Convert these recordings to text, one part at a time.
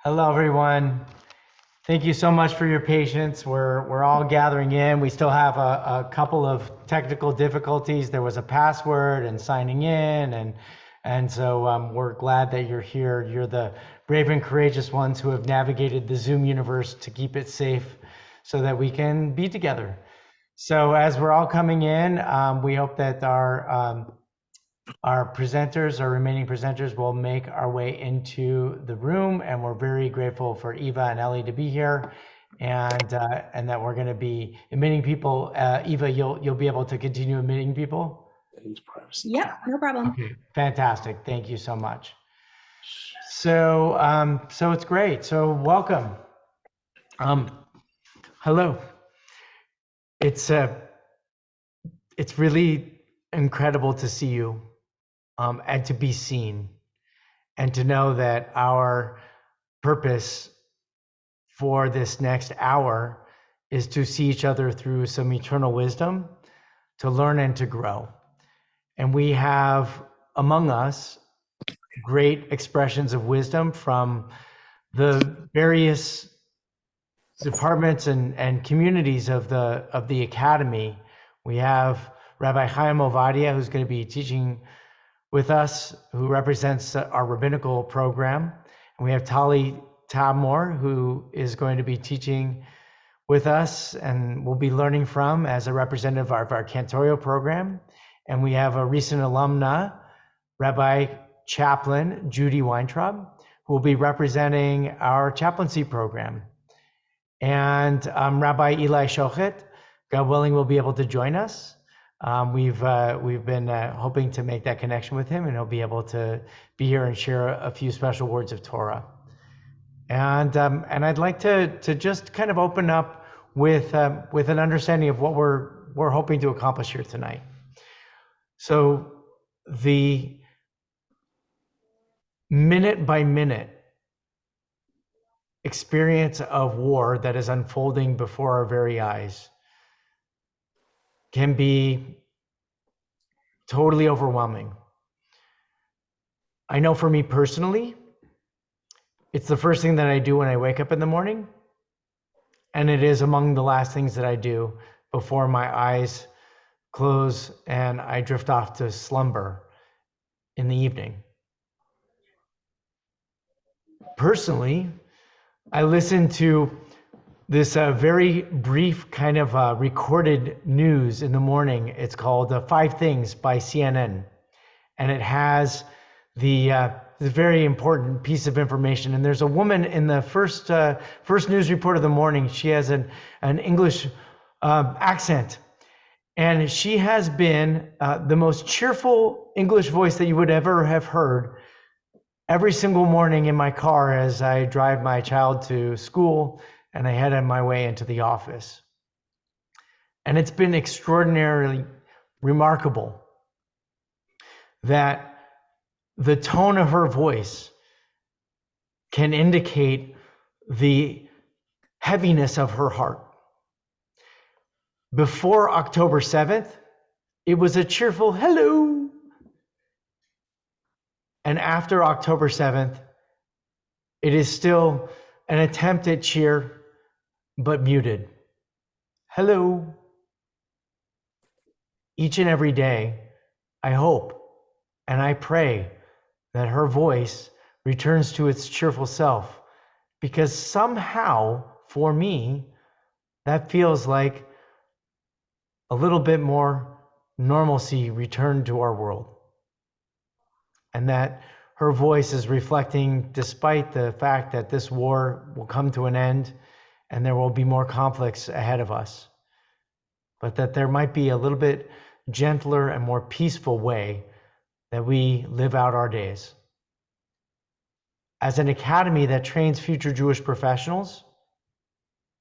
Hello, everyone. Thank you so much for your patience. We're all gathering in. We still have a couple of technical difficulties. There was a password and signing in, and so we're glad that you're here. You're the brave and courageous ones who have navigated the Zoom universe to keep it safe so that we can be together. So as we're all coming in, we hope that our presenters, our remaining presenters, will make our way into the room, and we're very grateful for Eva and Ellie to be here, and that we're going to be admitting people. Eva, you'll be able to continue admitting people. Yep, no problem. Okay, fantastic. Thank you so much. So it's great. So welcome. Hello. It's really incredible to see you. And to be seen, and to know that our purpose for this next hour is to see each other through some eternal wisdom, to learn and to grow. And we have among us great expressions of wisdom from the various departments and communities of the Academy. We have Rabbi Chaim Ovadia, who's going to be teaching with us, who represents our rabbinical program. And we have Tali Tabmore, who is going to be teaching with us and will be learning from as a representative of our cantorial program. And we have a recent alumna, Rabbi Chaplain Judy Weintraub, who will be representing our chaplaincy program. And Rabbi Eli Shochet, God willing, will be able to join us. We've been hoping to make that connection with him, and he'll be able to be here and share a few special words of Torah. And I'd like to just kind of open up with an understanding of what we're hoping to accomplish here tonight. So the minute by minute experience of war that is unfolding before our very eyes can be totally overwhelming. I know for me personally, it's the first thing that I do when I wake up in the morning, and it is among the last things that I do before my eyes close and I drift off to slumber in the evening. Personally, I listen to this very brief kind of recorded news in the morning. It's called 5 Things by CNN. And it has the very important piece of information. And there's a woman in the first news report of the morning. She has an English accent. And she has been the most cheerful English voice that you would ever have heard every single morning in my car as I drive my child to school and I head on my way into the office. And it's been extraordinarily remarkable that the tone of her voice can indicate the heaviness of her heart. Before October 7th, it was a cheerful hello. And after October 7th, it is still an attempt at cheer, but muted. Hello. Each and every day, I hope and I pray that her voice returns to its cheerful self, because somehow, for me, that feels like a little bit more normalcy returned to our world. And that her voice is reflecting, despite the fact that this war will come to an end and there will be more conflicts ahead of us, but that there might be a little bit gentler and more peaceful way that we live out our days. As an academy that trains future Jewish professionals,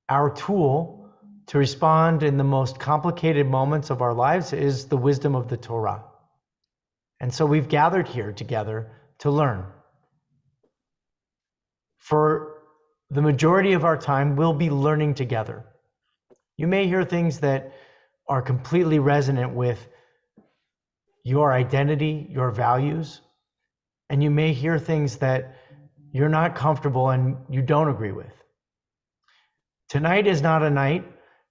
our tool to respond in the most complicated moments of our lives is the wisdom of the Torah. And so we've gathered here together to learn. For the majority of our time, we'll be learning together. You may hear things that are completely resonant with your identity, your values, and you may hear things that you're not comfortable and you don't agree with. Tonight is not a night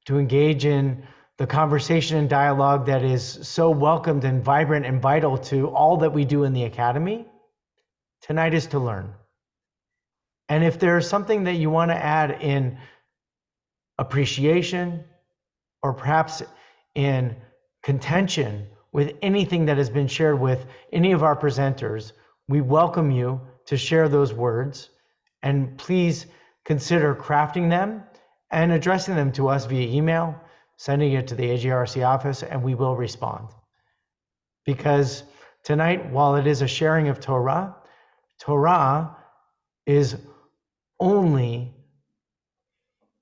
to engage in the conversation and dialogue that is so welcomed and vibrant and vital to all that we do in the Academy. Tonight is to learn. And if there's something that you want to add in appreciation or perhaps in contention with anything that has been shared with any of our presenters, we welcome you to share those words, and please consider crafting them and addressing them to us via email, sending it to the AJRC office, and we will respond. Because tonight, while it is a sharing of Torah, Torah is only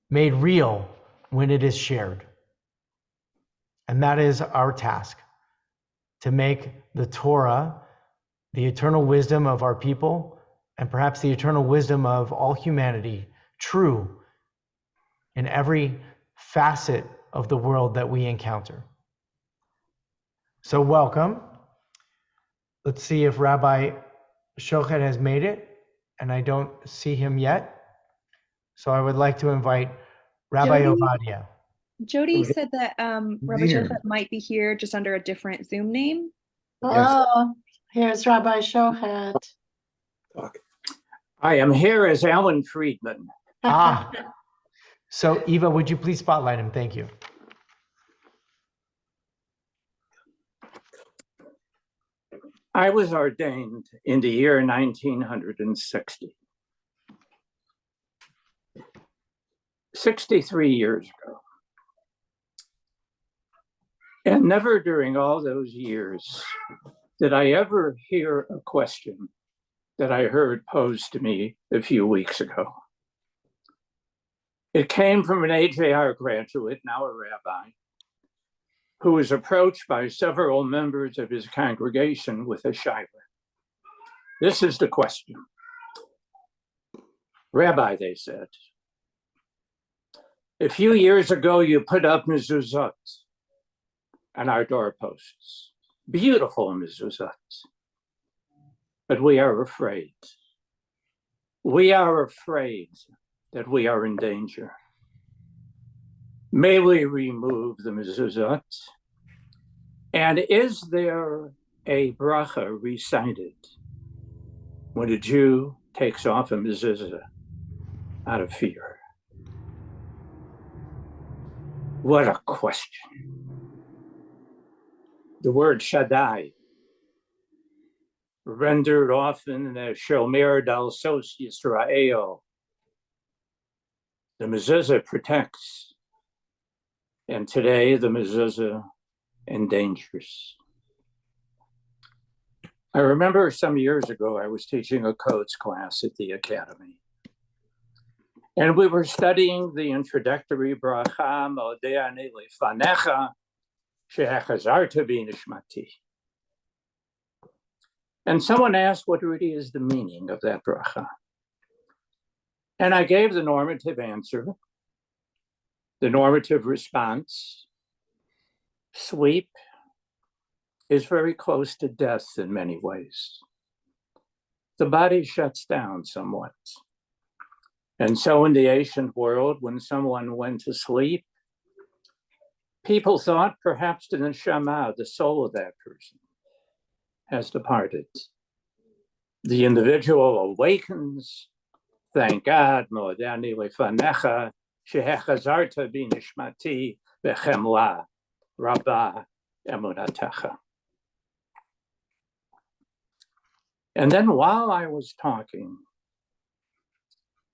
made real when it is shared. And that is our task, to make the Torah, the eternal wisdom of our people, and perhaps the eternal wisdom of all humanity, true in every facet of the world that we encounter. So welcome. Let's see if Rabbi Shochet has made it, and I don't see him yet. So I would like to invite Rabbi Ovadia. Jody said that Rabbi Shochet might be here just under a different Zoom name. Oh, here's Rabbi Shochet. I am here as Alan Friedman. So Eva, would you please spotlight him? Thank you. I was ordained in the year 1960. 63 years ago. And never during all those years did I ever hear a question that I heard posed to me a few weeks ago. It came from an AJR graduate, now a rabbi, who was approached by several members of his congregation with a shaila. This is the question. Rabbi, they said, a few years ago, you put up mezuzot on our doorposts, beautiful mezuzot, but we are afraid. We are afraid that we are in danger. May we remove the mezuzot? And is there a bracha recited when a Jew takes off a mezuzah out of fear? What a question. The word Shaddai, rendered often as Shomer Dal Sos Yisrael, the mezuzah protects, and today the mezuzah endangers. I remember some years ago, I was teaching a codes class at the Academy. And we were studying the introductory bracha, Modeh Ani Lefanecha, Shehechazarta B'Nishmati. And someone asked what really is the meaning of that bracha. And I gave the normative answer, the normative response. Sleep is very close to death in many ways. The body shuts down somewhat. And so in the ancient world, when someone went to sleep, people thought perhaps the neshama, the soul of that person, has departed. The individual awakens, thank God, Modeh Ani Lefanecha, Shehechazarta B'Nishmati B'Chemla Rabbah Emunatecha. And then while I was talking,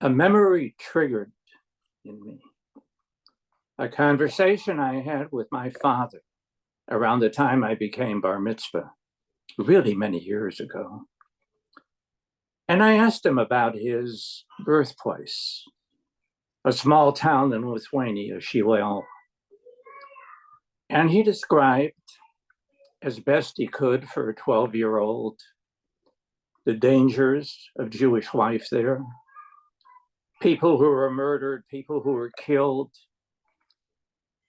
a memory triggered in me. A conversation I had with my father around the time I became bar mitzvah, really many years ago. And I asked him about his birthplace, a small town in Lithuania, Shilel. And he described, as best he could for a 12-year-old, the dangers of Jewish life there, people who were murdered, people who were killed.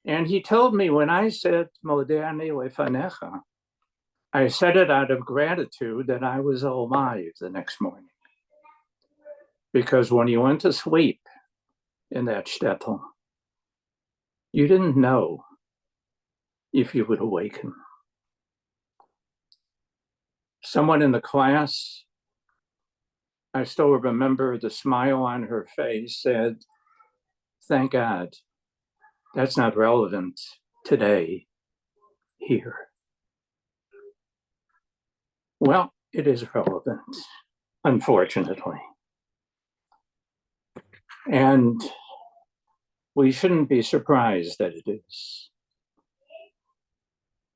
And he told me when I said, Modeh Ani Lefanecha, I said it out of gratitude that I was alive the next morning. Because when you went to sleep in that shtetl, you didn't know if you would awaken. Someone in the class, I still remember the smile on her face, said, "Thank God, that's not relevant today, here." Well, it is relevant, unfortunately. And we shouldn't be surprised that it is.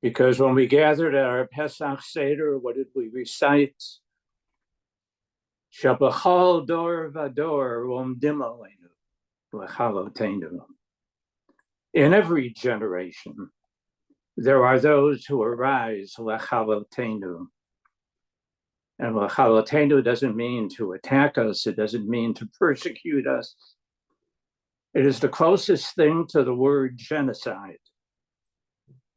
Because when we gathered at our Pesach Seder, what did we recite? Shabachal dor vador omdim aleinu lechalotenu. In every generation, there are those who arise lechalotenu. And lechalotenu doesn't mean to attack us. It doesn't mean to persecute us. It is the closest thing to the word genocide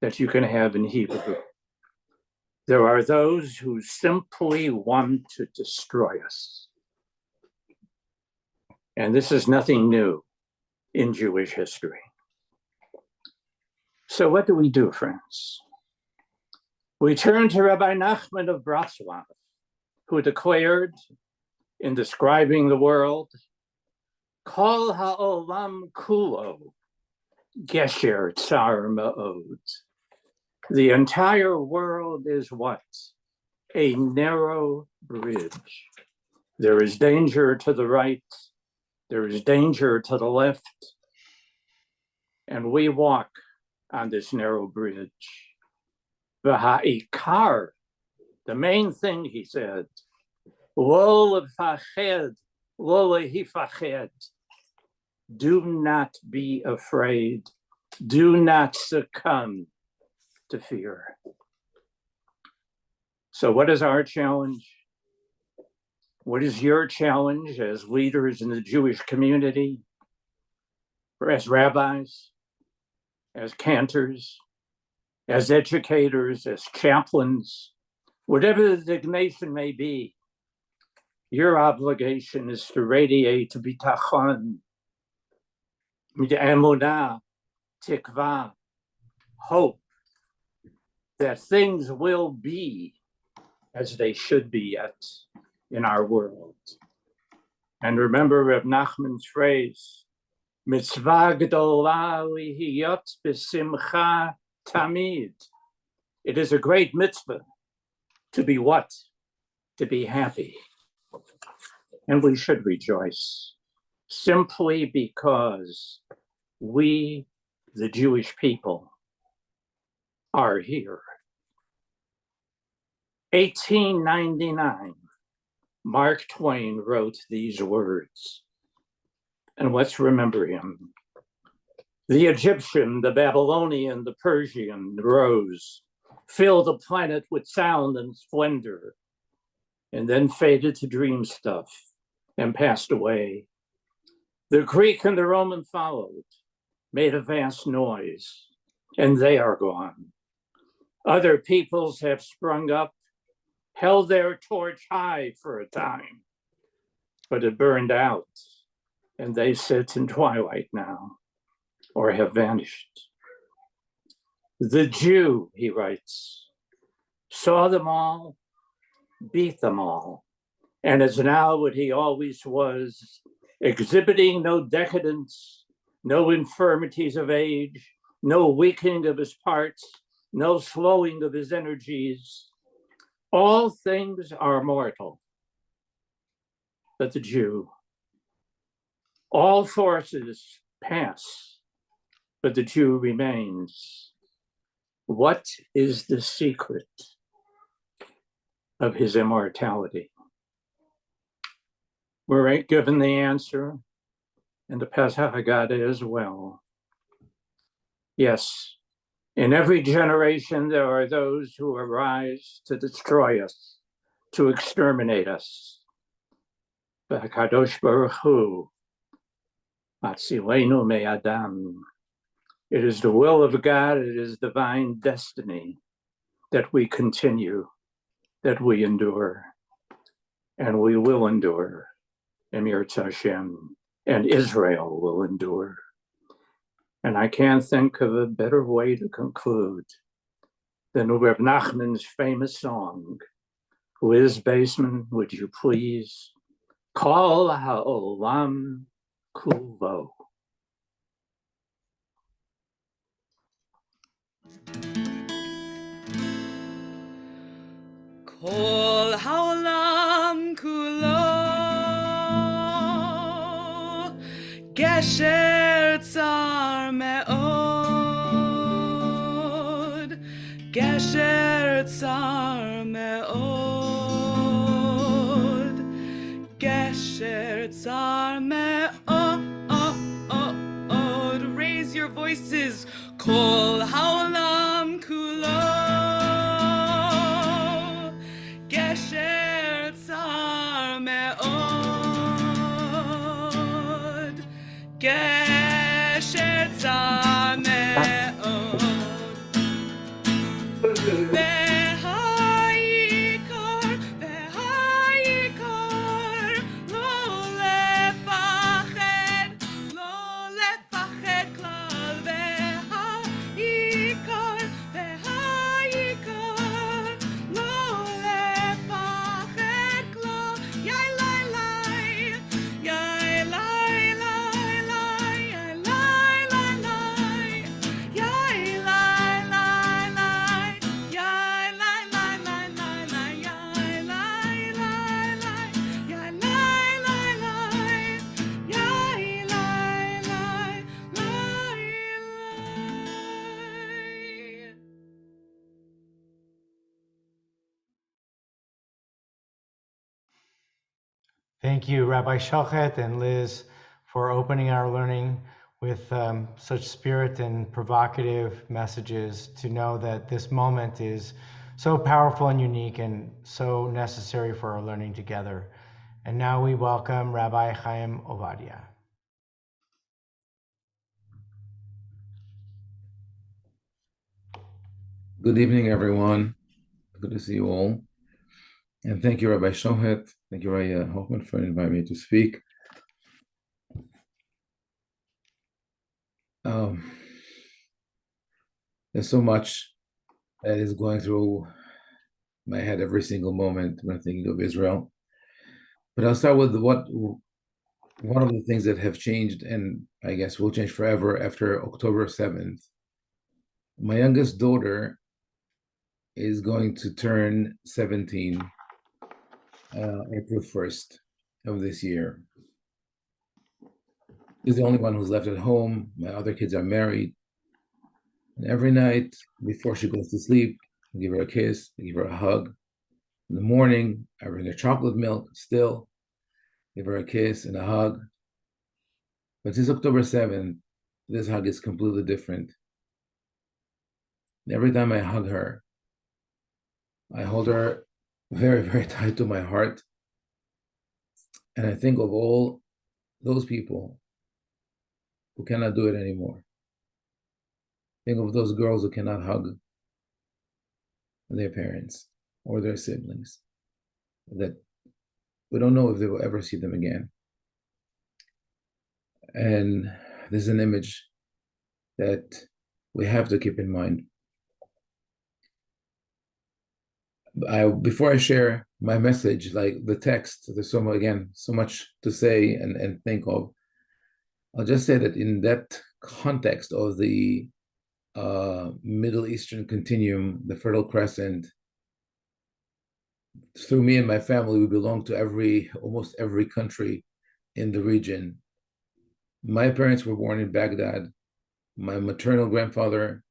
that you can have in Hebrew. There are those who simply want to destroy us. And this is nothing new in Jewish history. So what do we do, friends? We turn to Rabbi Nachman of Bratslav, who declared in describing the world, Kol ha'olam kulo gesher tsar ma'od. The entire world is what? A narrow bridge. There is danger to the right. There is danger to the left. And we walk on this narrow bridge. V'ha'ikar, the main thing, he said, lo lefached, lo lehifached. Do not be afraid. Do not succumb to fear. So what is our challenge? What is your challenge as leaders in the Jewish community, or as rabbis, as cantors, as educators, as chaplains, whatever the designation may be? Your obligation is to radiate bitachon, emunah, tikva, hope, that things will be as they should be in our world. And remember Reb Nachman's phrase, mitzvah gdola lihiyot b'simcha tamid. It is a great mitzvah to be what? To be happy. And we should rejoice simply because we, the Jewish people, are here. 1899, Mark Twain wrote these words. And let's remember him. The Egyptian, the Babylonian, the Persian rose, filled the planet with sound and splendor, and then faded to dream stuff and passed away. The Greek and the Roman followed, made a vast noise, and they are gone. Other peoples have sprung up, held their torch high for a time, but it burned out, and they sit in twilight now, or have vanished. The Jew, he writes, saw them all, beat them all, and is now what he always was, exhibiting no decadence, no infirmities of age, no weakening of his parts, no slowing of his energies. All things are mortal, but the Jew. All forces pass, but the Jew remains. What is the secret of his immortality? We're given the answer in the Pesach Haggadah as well. Yes, in every generation there are those who arise to destroy us, to exterminate us. But HaKadosh Baruch Hu, Matzilenu me'adam. It is the will of God, it is divine destiny that we continue, that we endure, and we will endure and AJRCA Hashem, and Israel will endure. And I can't think of a better way to conclude than Reb Nachman's famous song, Liz Baseman, would you please call ha'olam kulo. Kol haolam kulo gesher tsar me'od, gesher tsar me'od, gesher tsar me'od. Raise your voices. Kol haolam kulo gesher tsar me'od, gesher tsar me'od. והעיקר לא לפחד, לא לפחד כלל. והעיקר לא לפחד כלל. יאי לי לי, יאי לי לי לי, יאי לי לי לי, יאי לי לי לי, יאי לי לי לי לי, יאי לי לי לי, יאי לי לי לי, יאי לי לי לי. Thank you, Rabbi Shochet and Liz, for opening our learning with such spirit and provocative messages, to know that this moment is so powerful and unique and so necessary for our learning together. And now we welcome Rabbi Chaim Ovadia. Good evening, everyone. Good to see you all. And thank you, Rabbi Shohet. Thank you, Rabbi Hoffman, for inviting me to speak. There's so much that is going through my head every single moment when I'm thinking of Israel. But I'll start with one of the things that have changed, and I guess will change forever after October 7th. My youngest daughter is going to turn 17 April 1st of this year. She's the only one who's left at home. My other kids are married. And every night before she goes to sleep, I give her a kiss, I give her a hug. In the morning, I bring her chocolate milk, still give her a kiss and a hug. But since October 7th, this hug is completely different. Every time I hug her, I hold her very, very tight to my heart. And I think of all those people who cannot do it anymore. Think of those girls who cannot hug their parents or their siblings, that we don't know if they will ever see them again. And this is an image that we have to keep in mind. Before I share my message, like the text, there's so much to say and think of. I'll just say that in that context of the Middle Eastern continuum, the Fertile Crescent, through me and my family, we belong to almost every country in the region. My parents were born in Baghdad. My maternal grandfather,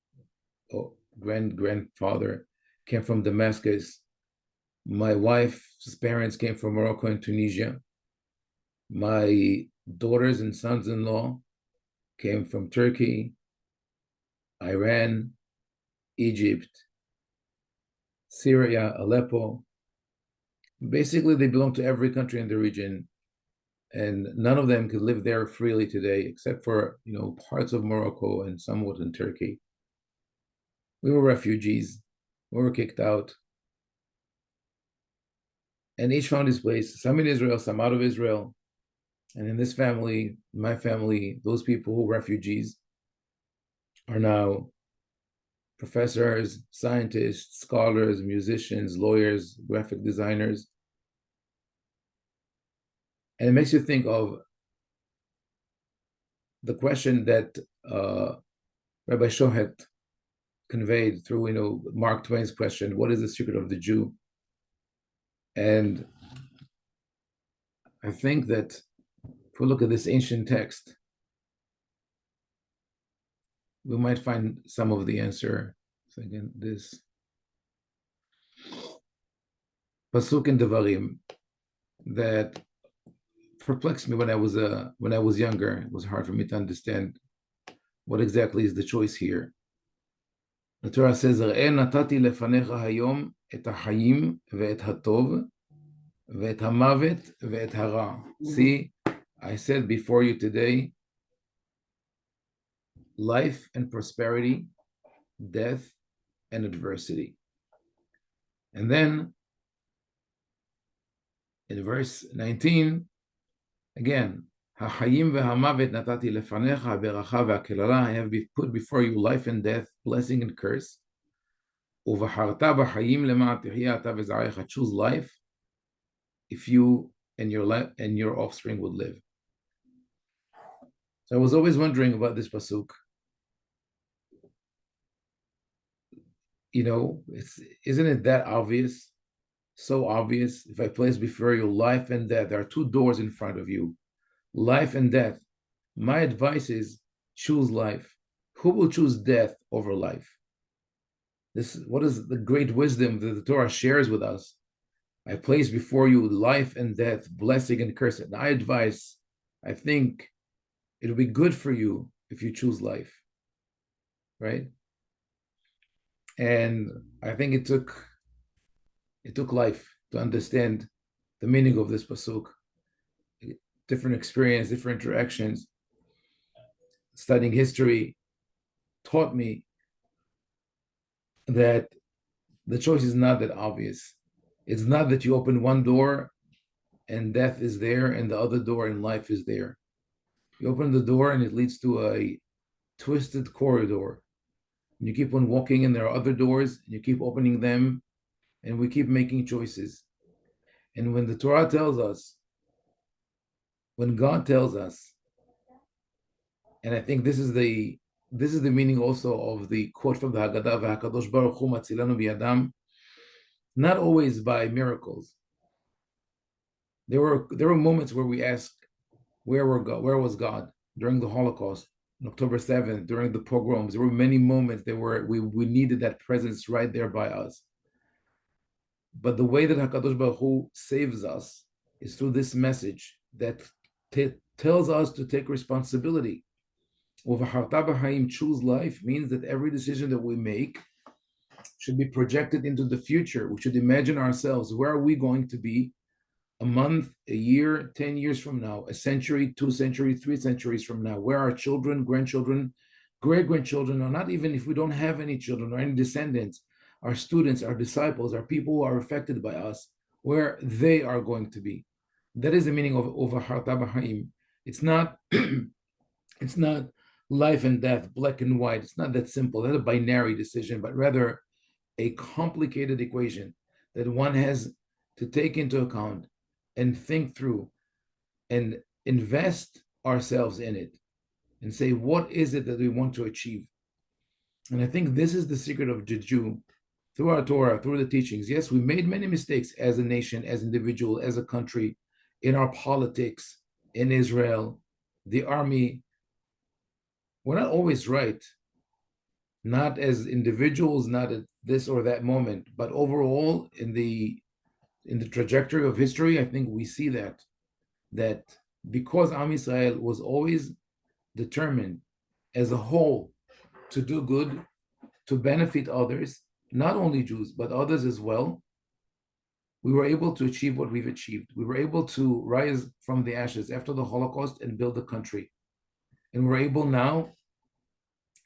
grandfather, came from Damascus. My wife's parents came from Morocco and Tunisia. My daughters and sons-in-law came from Turkey, Iran, Egypt, Syria, Aleppo. Basically, they belong to every country in the region, and none of them could live there freely today, except for parts of Morocco and somewhat in Turkey. We were refugees. We were kicked out. And each found his place, some in Israel, some out of Israel. And in this family, my family, those people, refugees, are now professors, scientists, scholars, musicians, lawyers, graphic designers. And it makes you think of the question that Rabbi Shohet conveyed through, Mark Twain's question, what is the secret of the Jew? And I think that if we look at this ancient text, we might find some of the answer. So again, this pasuk in Devarim that perplexed me when I was younger. It was hard for me to understand what exactly is the choice here. The Torah says, "R'eh natati lefanecha hayom et ha'chayim ve'et hatov ve'et ha'mavet ve'et hara." See, I said before you today, life and prosperity, death and adversity. And then in verse 19, again, "Ha'chayim ve'ha'mavet natati lefanecha ha'beracha ve'ha'kelala." I have put before you life and death, blessing and curse. "Uvaharta b'chayim lema'at tehiyah ata v'zarecha." Choose life if you and your offspring would live. So I was always wondering about this pasuk. Isn't it that obvious? So obvious. If I place before you life and death, there are two doors in front of you, life and death. My advice is choose life. Who will choose death over life? What is the great wisdom that the Torah shares with us? I place before you life and death, blessing and curse. And I think it'll be good for you if you choose life, right? And I think it took life to understand the meaning of this pasuk. Different experience, different interactions, studying history taught me that the choice is not that obvious. It's not that you open one door and death is there and the other door and life is there. You open the door and it leads to a twisted corridor. And you keep on walking and there are other doors and you keep opening them and we keep making choices. And when the Torah tells us, when God tells us, and I think this is the meaning also of the quote from the Haggadah, "V'hakadosh baruch hu matzilanu biyadam," not always by miracles. There were moments where we asked, where was God during the Holocaust, on October 7th, during the pogroms? There were many moments we needed that presence right there by us. But the way that HaKadosh Baruch Hu saves us is through this message that tells us to take responsibility. Choose life means that every decision that we make should be projected into the future. We should imagine ourselves, where are we going to be a month, a year, 10 years from now, a century, 2 centuries, 3 centuries from now? Where our children, grandchildren, great-grandchildren, or not even if we don't have any children or any descendants, our students, our disciples, our people who are affected by us, where they are going to be. That is the meaning of Uvaharta b'chayim. It's not life and death, black and white. It's not that simple. Not a binary decision, but rather a complicated equation that one has to take into account and think through and invest ourselves in it and say, what is it that we want to achieve? And I think this is the secret of the Jew. Through our Torah, through the teachings. Yes, we made many mistakes as a nation, as individual, as a country, in our politics, in Israel, the army. We're not always right, not as individuals, not at this or that moment, but overall in the trajectory of history, I think we see that because Am Yisrael was always determined as a whole to do good, to benefit others, not only Jews, but others as well, we were able to achieve what we've achieved. We were able to rise from the ashes after the Holocaust and build a country. And we're able now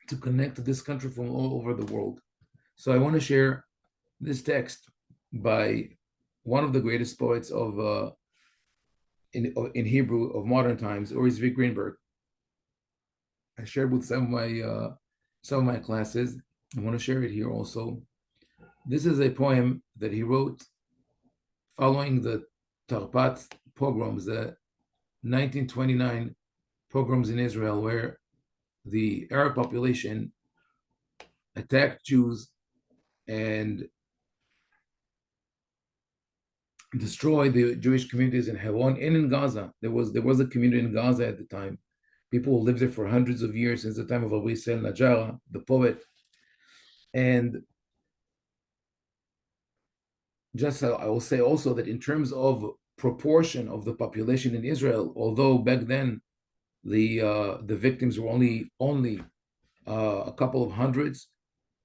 to connect to this country from all over the world. So I want to share this text by one of the greatest poets of in Hebrew of modern times, Uri Zvi Greenberg. I shared with some of my classes. I want to share it here also. This is a poem that he wrote following the Tarpat pogroms, the 1929 pogroms in Israel, where the Arab population attacked Jews and destroyed the Jewish communities in Hebron and in Gaza. There was a community in Gaza at the time. People who lived there for hundreds of years, since the time of Abu Yisrael Najara, the poet. And just I will say also that in terms of proportion of the population in Israel, although back then the victims were only a couple of hundreds,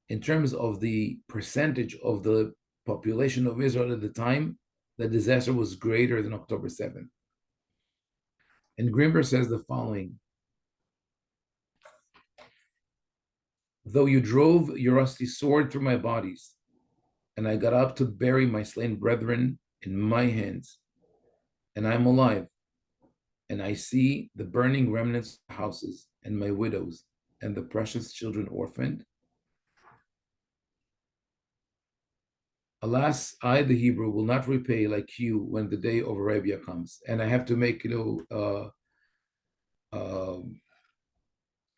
in terms of the percentage of the population of Israel at the time, the disaster was greater than October 7th. And Greenberg says the following: though you drove your rusty sword through my bodies, and I got up to bury my slain brethren in my hands, and I am alive, and I see the burning remnants of houses, and my widows, and the precious children orphaned. Alas, I, the Hebrew, will not repay like you when the day of Arabia comes. And I have to make,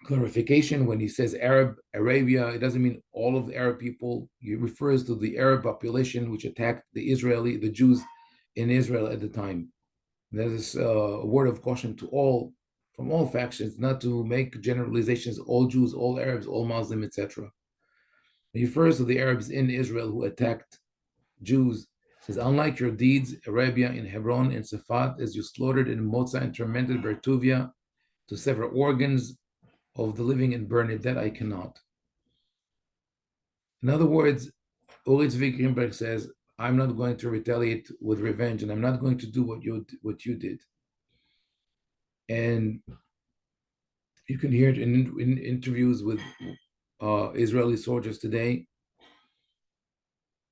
clarification. When he says Arab, Arabia, it doesn't mean all of the Arab people. He refers to the Arab population which attacked the Jews in Israel at the time. That is a word of caution to all, from all factions, not to make generalizations, all Jews, all Arabs, all Muslims, etc. He refers to the Arabs in Israel who attacked Jews. Says, unlike your deeds, Arabia, in Hebron and Safat, as you slaughtered in Moza and tormented Bertuvia to sever organs of the living and burn it, that I cannot. In other words, Uri Zvi Greenberg says, I'm not going to retaliate with revenge, and I'm not going to do what you did. And you can hear it in interviews with Israeli soldiers today,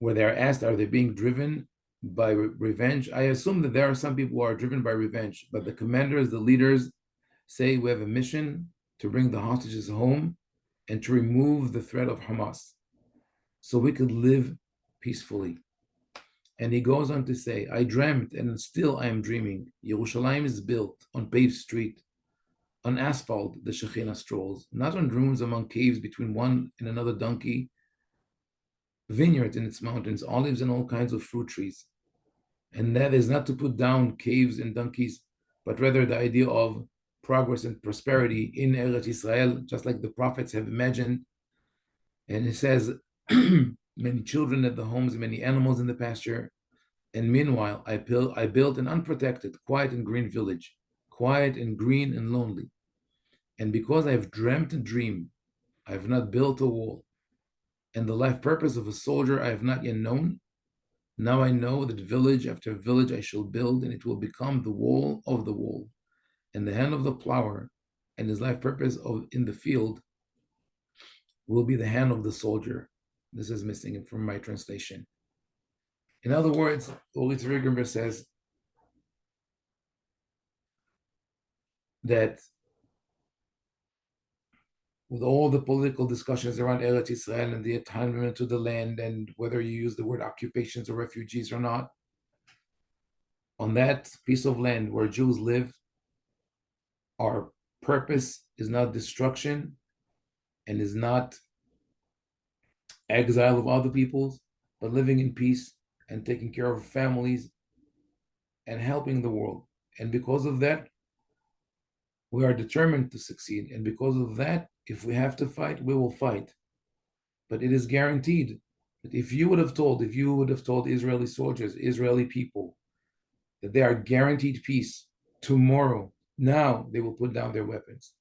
where they're asked, are they being driven by revenge? I assume that there are some people who are driven by revenge, but the commanders, the leaders say we have a mission to bring the hostages home and to remove the threat of Hamas so we could live peacefully. And he goes on to say, I dreamt, and still I am dreaming. Yerushalayim is built on paved street, on asphalt the Shekhinah strolls, not on rooms among caves between one and another donkey, vineyards in its mountains, olives and all kinds of fruit trees. And that is not to put down caves and donkeys, but rather the idea of progress and prosperity in Eretz Israel, just like the prophets have imagined. And it says, many children at the homes, many animals in the pasture. And meanwhile, I built an unprotected, quiet and green village, quiet and green and lonely. And because I've dreamt a dream, I have not built a wall. And the life purpose of a soldier I have not yet known. Now I know that village after village I shall build, and it will become the wall of the wall. And the hand of the plower and his life purpose in the field will be the hand of the soldier. This is missing from my translation. In other words, Uri Zvi Greenberg says that with all the political discussions around Eretz Israel and the entitlement to the land, and whether you use the word occupations or refugees or not, on that piece of land where Jews live, our purpose is not destruction and is not exile of other peoples, but living in peace and taking care of families and helping the world. And because of that, we are determined to succeed. And because of that, if we have to fight, we will fight. But it is guaranteed that if you would have told Israeli soldiers, Israeli people, that they are guaranteed peace tomorrow, now they will put down their weapons.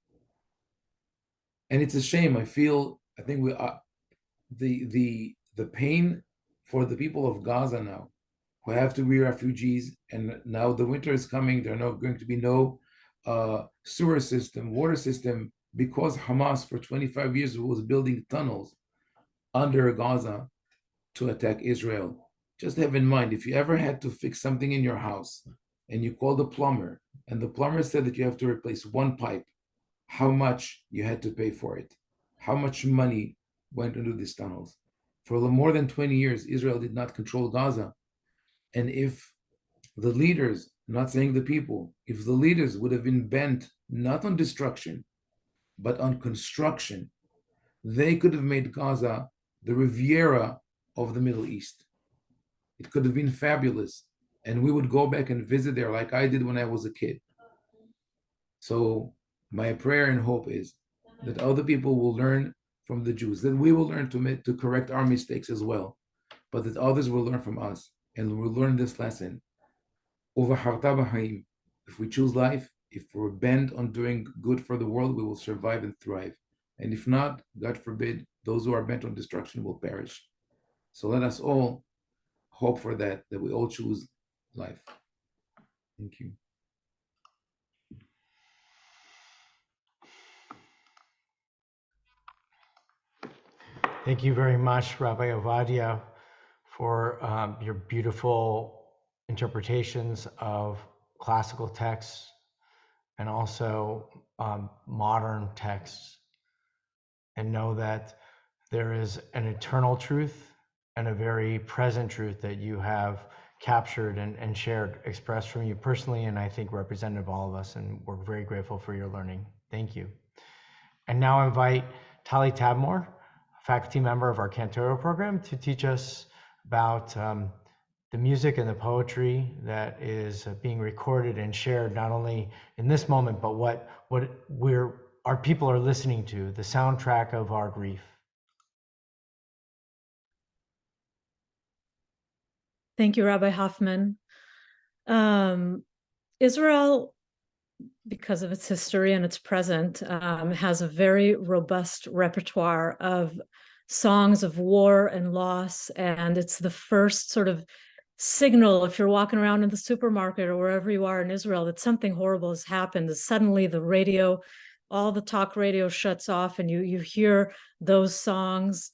And it's a shame. I think we are the pain for the people of Gaza now, who have to be refugees, and now the winter is coming. There are going to be no sewer system, water system, because Hamas for 25 years was building tunnels under Gaza to attack Israel. Just have in mind, if you ever had to fix something in your house and you called the plumber, and the plumber said that you have to replace one pipe, how much you had to pay for it, how much money went into these tunnels. For more than 20 years, Israel did not control Gaza. And if the leaders, not saying the people, if the leaders would have been bent not on destruction, but on construction, they could have made Gaza the Riviera of the Middle East. It could have been fabulous. And we would go back and visit there like I did when I was a kid. So my prayer and hope is that other people will learn from the Jews, that we will learn to correct our mistakes as well, but that others will learn from us and will learn this lesson. If we choose life, if we're bent on doing good for the world, we will survive and thrive. And if not, God forbid, those who are bent on destruction will perish. So let us all hope for that we all choose life. Thank you. Thank you very much, Rabbi Ovadia, for your beautiful interpretations of classical texts and also modern texts. And know that there is an eternal truth and a very present truth that you have captured and shared, expressed from you personally, and I think representative of all of us. And we're very grateful for your learning. Thank you. And now I invite Tali Tabmore, faculty member of our Cantora program, to teach us about the music and the poetry that is being recorded and shared not only in this moment, but what our people are listening to, the soundtrack of our grief. Thank you, Rabbi Hoffman. Israel, because of its history and its present, has a very robust repertoire of songs of war and loss, and it's the first sort of signal if you're walking around in the supermarket or wherever you are in Israel that something horrible has happened. Is suddenly the radio, all the talk radio shuts off, and you hear those songs.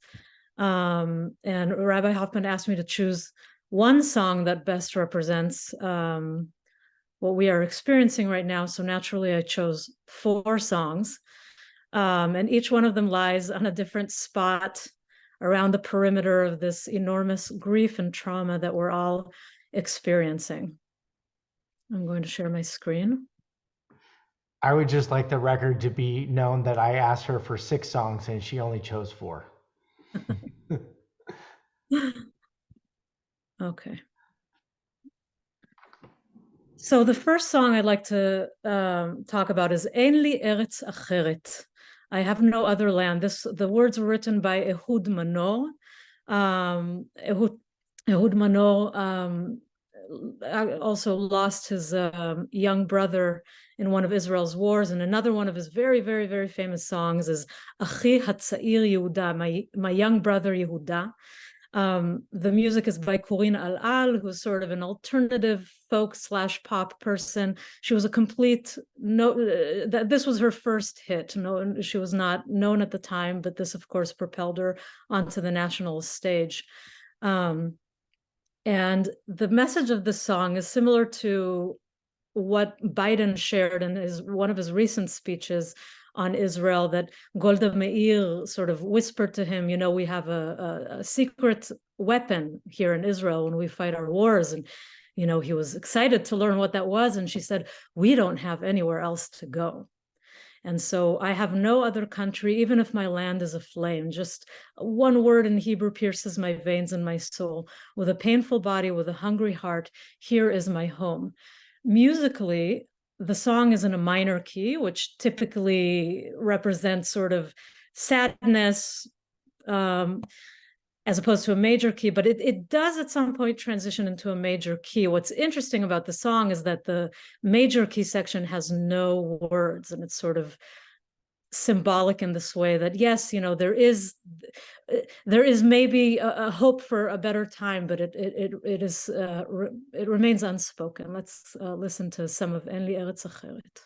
And Rabbi Hoffman asked me to choose one song that best represents what we are experiencing right now. So naturally, I chose 4 songs, and each one of them lies on a different spot around the perimeter of this enormous grief and trauma that we're all experiencing. I'm going to share my screen. I would just like the record to be known that I asked her for 6 songs and she only chose 4. Okay. So the first song I'd like to talk about is Ein li eretz acheret. I have no other land. The words were written by Ehud Manor. Ehud Manor also lost his young brother in one of Israel's wars, and another one of his very, very, very famous songs is Achi Hatzair Yehuda, my young brother Yehuda. The music is by Corinne Al-Al, who's sort of an alternative folk/pop person. She was a complete this was her first hit. No, she was not known at the time, but this, of course, propelled her onto the national stage. And the message of the song is similar to what Biden shared in one of his recent speeches on Israel, that Golda Meir sort of whispered to him, you know, we have a secret weapon here in Israel when we fight our wars. And, you know, he was excited to learn what that was. And she said, we don't have anywhere else to go. And so I have no other country, even if my land is aflame. Just one word in Hebrew pierces my veins and my soul. With a painful body, with a hungry heart, here is my home. Musically, the song is in a minor key, which typically represents sort of sadness, as opposed to a major key, but it does at some point transition into a major key. What's interesting about the song is that the major key section has no words, and it's sort of symbolic in this way that, yes, you know, there is maybe a hope for a better time, but it remains unspoken. Let's listen to some of Ein li eretz acheret.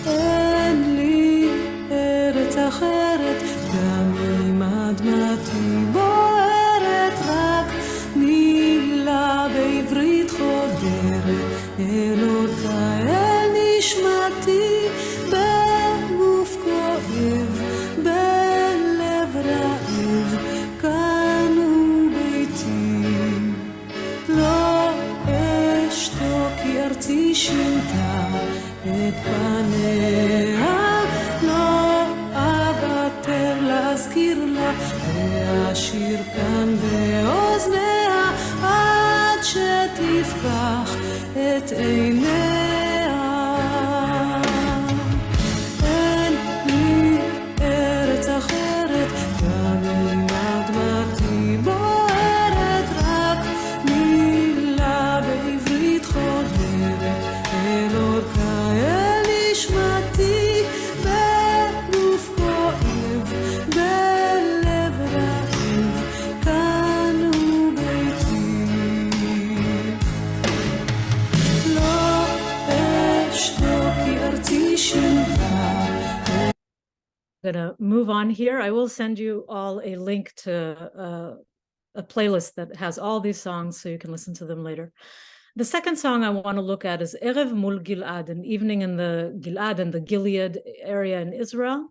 אין לי ארץ אחרת, גם אם אדמתי בוערת, רק אלוקה אל נשמתי, בגוף כואב, בלב רעב, כאן הוא ביתי. לא אשתוק כי ארצי שינתה את פניה, לא אוותר להזכיר לה, להשאיר כאן באוזניה, עד שתפקח את עיניה. אין לי ארץ אחרת, גם אם אדמתי בוערת, רק מילה בעברית חודרת, אלוקה אל נשמתי, בגוף כואב, בלב רעב, כאן הוא ביתי. לא אשתוק כי ארצי שינתה. I'm gonna move on here. I will send you all a link to a playlist that has all these songs so you can listen to them later. The second song I want to look at is Erev Mul Gilad, an evening in the Gilad and the Gilead area in Israel.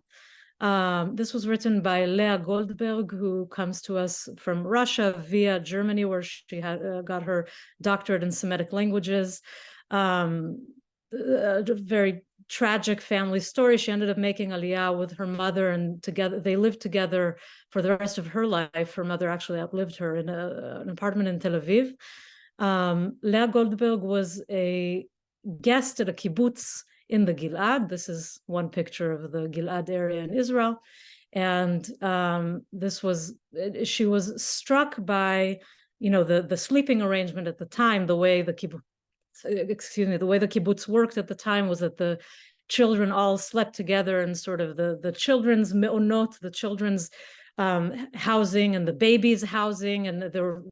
This was written by Leah Goldberg, who comes to us from Russia via Germany, where she had got her doctorate in Semitic languages. A very tragic family story. She ended up making Aliyah with her mother, and together they lived together for the rest of her life. Her mother actually outlived her in an apartment in Tel Aviv. Leah Goldberg was a guest at a kibbutz in the Gilad. This is one picture of the Gilad area in Israel. And she was struck by, the sleeping arrangement at the time, the way the kibbutz worked at the time was that the children all slept together in sort of the children's me'onot, the children's housing and the babies' housing, and there were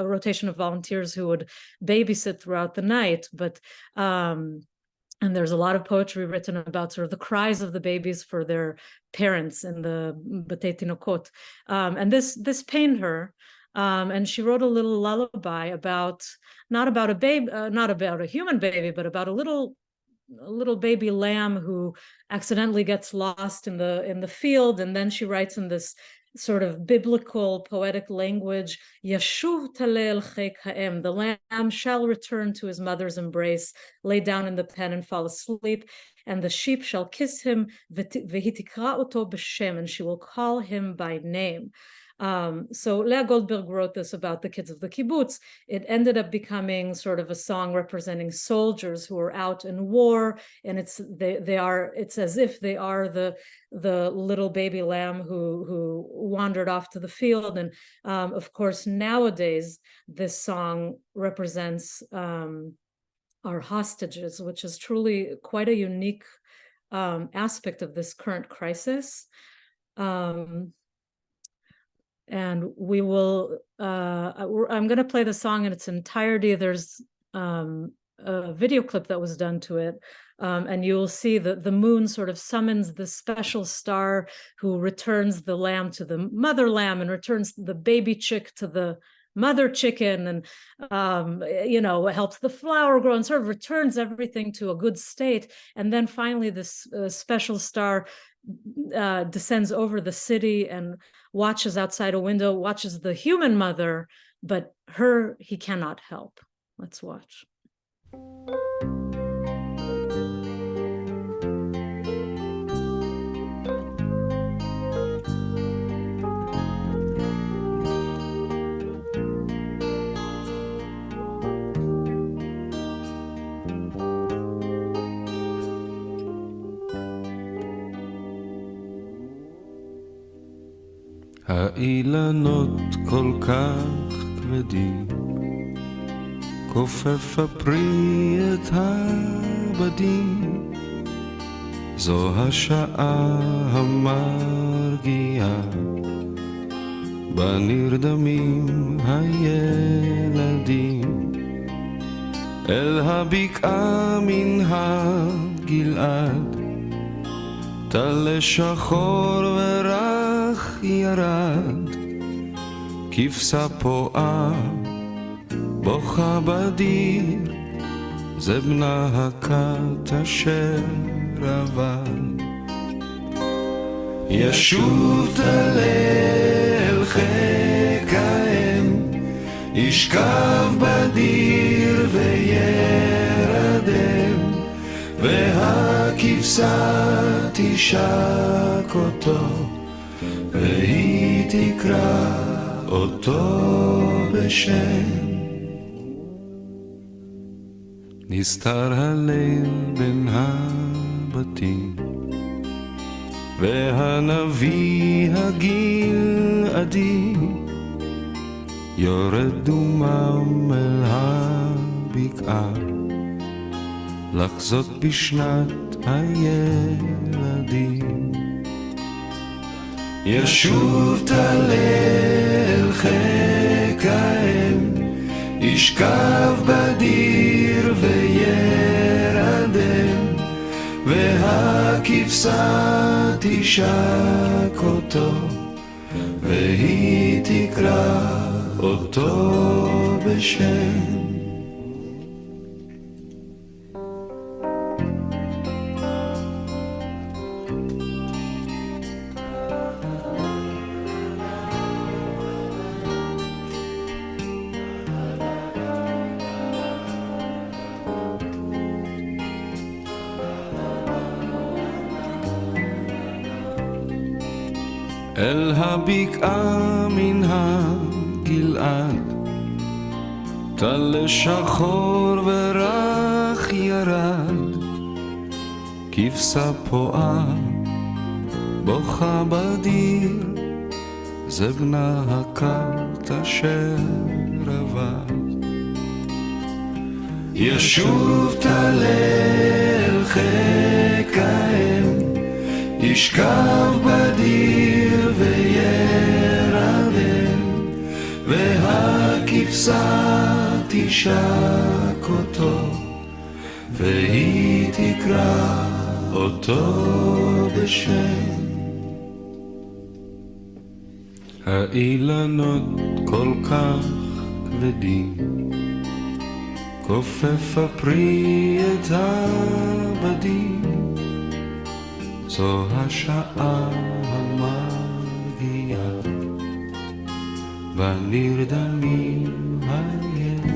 a rotation of volunteers who would babysit throughout the night. But and there's a lot of poetry written about sort of the cries of the babies for their parents in the Batei Tinokot. And this pained her. And she wrote a little lullaby about not about a baby, not about a human baby, but about a little baby lamb who accidentally gets lost in the field. And then she writes in this sort of biblical poetic language, Yashuv talel chek ha'em, the lamb shall return to his mother's embrace, lay down in the pen and fall asleep, and the sheep shall kiss him, vehitikra oto b'shem, and she will call him by name. So Leah Goldberg wrote this about the kids of the kibbutz. It ended up becoming sort of a song representing soldiers who are out in war, and it's as if they are the little baby lamb who wandered off to the field. And of course, nowadays this song represents our hostages, which is truly quite a unique aspect of this current crisis. And we will, I'm going to play the song in its entirety. There's a video clip that was done to it. And you will see that the moon sort of summons the special star who returns the lamb to the mother lamb and returns the baby chick to the mother chicken, and helps the flower grow and sort of returns everything to a good state. And then finally this special star descends over the city and watches outside a window, watches the human mother, but her he cannot help. Let's watch. האילנות כל כך כבדים, כופף הפרי את הבדים, זו השעה המרגיעה, בה נרדמים הילדים, אל הבקעה מן הגלעד, טל שחור ורח ירד, כבשה פועה בוכה בדיר, זה בנה הכת אשר עבד. ישוב אל חיק האם, ישכב בדיר וירדם, והכבשה תשק אותו, והיא תקרא אותו בשם. נסתר הליל בין הבתים, והנביא הגלעדי יורד דומם אל הבקעה, לחזות בשנת הילדים. ישוב אל חיק האם, ישכב בדיר וירדם, והכבשה תשק אותו, והיא תקרא אותו בשם. אל הבקעה מן הגלעד, טל שחור ורח ירד, כבשה פועה בוכה בדיר, זה בנה הכת אשר עבד. ישוב אל חיק האם, ישכב בדיר וירדם, והכבשה תשק אותו, והיא תקרא אותו בשם. האילנות כל כך כבדים, כופף הפרי את הבדים, זו השעה המגיעה, בנרדמים הילדים.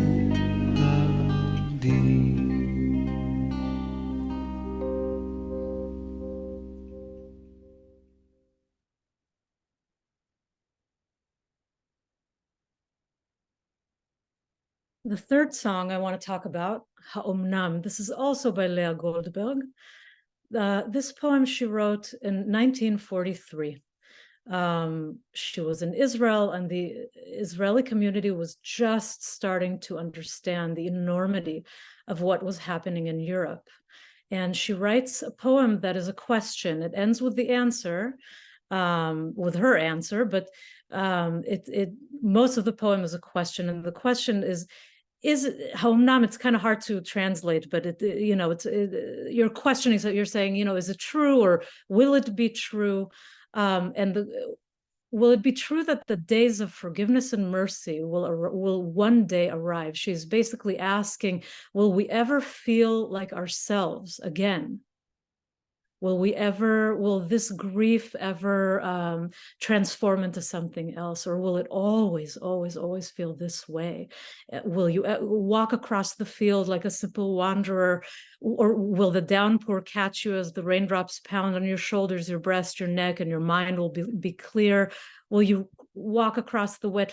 The third song I want to talk about, Ha'omnam. This is also by Leah Goldberg. This poem she wrote in 1943. She was in Israel, and the Israeli community was just starting to understand the enormity of what was happening in Europe. And she writes a poem that is a question. It ends with the answer, with her answer, but most of the poem is a question, and the question is Ha'omnam? It's kind of hard to translate, but you're questioning, so you're saying, is it true, or will it be true? Will it be true that the days of forgiveness and mercy will one day arrive? She's basically asking, will we ever feel like ourselves again? Will this grief ever transform into something else, or will it always, always, always feel this way? Will you walk across the field like a simple wanderer, or will the downpour catch you as the raindrops pound on your shoulders, your breast, your neck, and your mind will be clear? Will you walk across the wet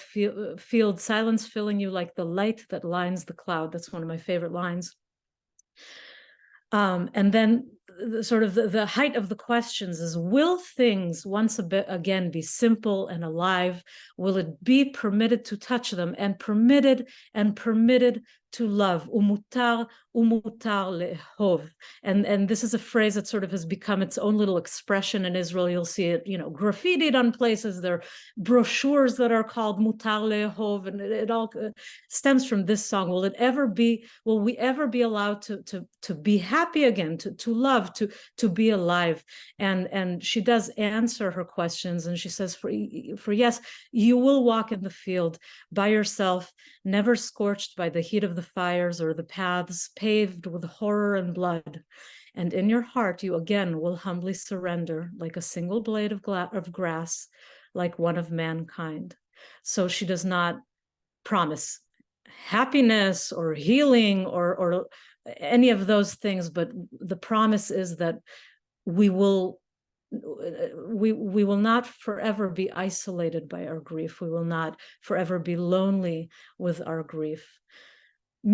field, silence filling you like the light that lines the cloud? That's one of my favorite lines. And then the height of the questions is, will things once again be simple and alive? Will it be permitted to touch them, and permitted to love? Umutar lehov. And this is a phrase that sort of has become its own little expression in Israel. You'll see it, graffitied on places. There are brochures that are called mutar lehov, and it all stems from this song. Will we ever be allowed to be happy again, to love, to be alive? And she does answer her questions, and she says, for yes, you will walk in the field by yourself, never scorched by the heat of the the fires or the paths paved with horror and blood. And in your heart, you again will humbly surrender like a single blade of grass, like one of mankind. So she does not promise happiness or healing or any of those things, but the promise is that we will not forever be isolated by our grief. We will not forever be lonely with our grief.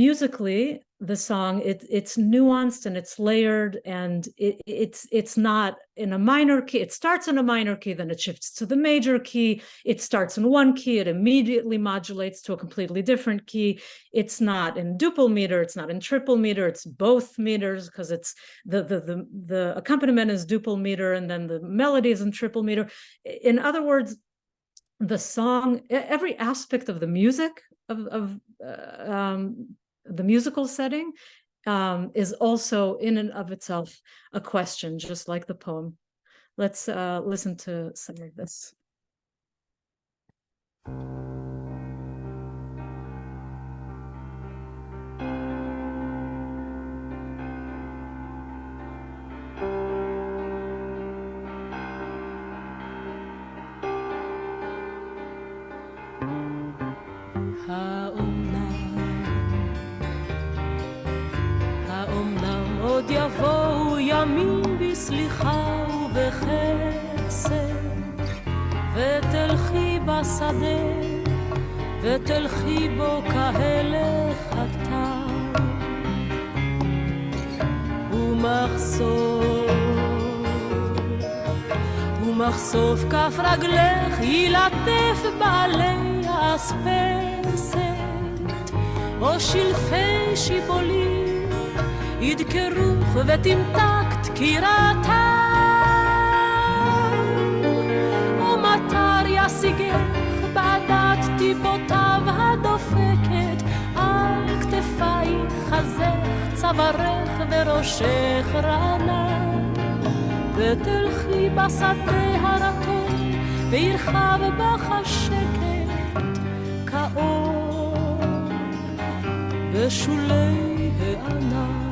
Musically, the song, it's nuanced and it's layered, and it's not in a minor key. It starts in a minor key, then it shifts to the major key. It starts in one key, it immediately modulates to a completely different key. It's not in duple meter, it's not in triple meter, it's both meters, because it's the accompaniment is duple meter and then the melody is in triple meter. In other words, the song, every aspect of the music of the musical setting is also in and of itself a question, just like the poem. Let's listen to some of this. האומנם עוד יבואו ימים בסליחה ובחסד, ותלכי בשדה ותלכי בו כהלך הכתב, ומחשוף כף רגלך ילטף בעלי אספסת, או שלפי שיבולים ידקרוך ותמתק דקירתם, ומטר ישיגך בעדת טיפותיו הדופקת, על כתפייך חזך צווארך וראשך רענן, ותלכי בשדה הרטון וירחב בך השקט כאור בשולי הענן.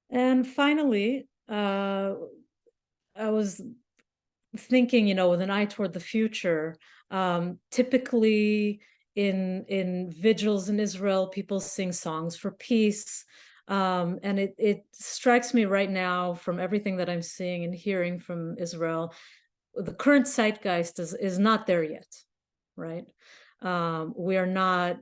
And finally, I was thinking, with an eye toward the future, typically in vigils in Israel, people sing songs for peace. And it strikes me right now from everything that I'm seeing and hearing from Israel, the current zeitgeist is not there yet, right? We are not,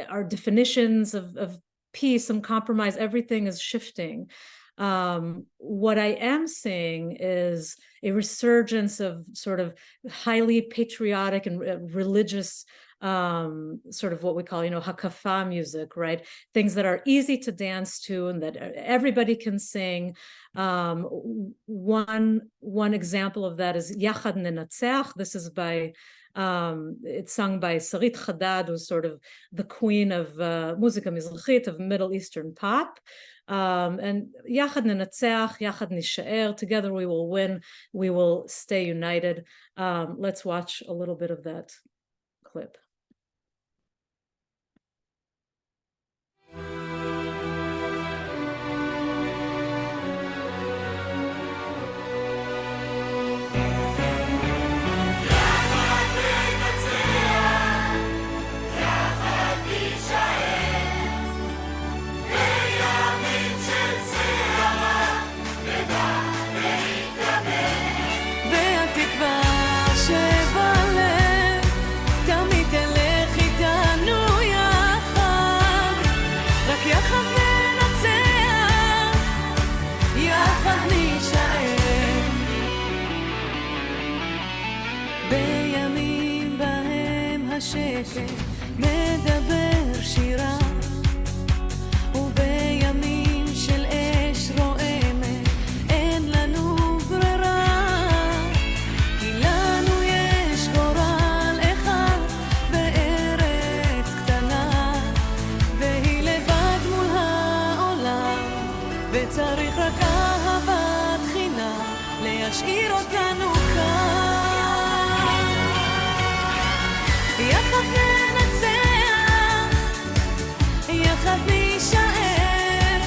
our definitions of peace and compromise, everything is shifting. What I am seeing is a resurgence of sort of highly patriotic and religious sort of what we call, hakafa music, right? Things that are easy to dance to and that everybody can sing. One example of that is Yachad Nenatzeach. This is by it's sung by Sarit Haddad, who's sort of the queen of Muzika Mizrachit, of Middle Eastern pop. And Yachad Nenatzeach, Yachad Nisha'er, together we will win, we will stay united. Let's watch a little bit of that clip. השקט מדבר שירה, ובימים של אש רועמת אין לנו ברירה, כי לנו יש גורל אחד בארץ קטנה, והיא לבד מול העולם, וצריך רק אהבת חינם להשאיר אותנו כאן. יחד ננצח, יחד נישאר,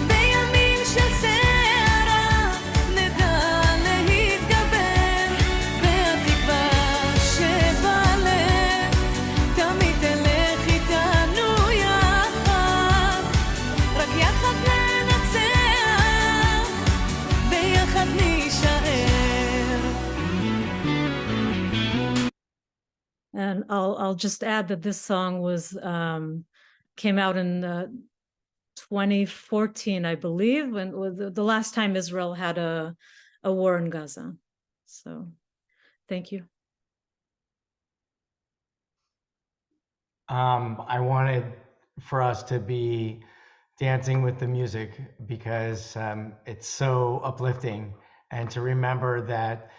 בימים של סערה נדע להתגבר, והתקווה שבלב תמיד תלך איתנו יחד, רק יחד ננצח, ביחד נישאר. And I'll just add that this song was came out in 2014, I believe, when the last time Israel had a war in Gaza. So, thank you. I wanted for us to be dancing with the music because it's so uplifting, and to remember that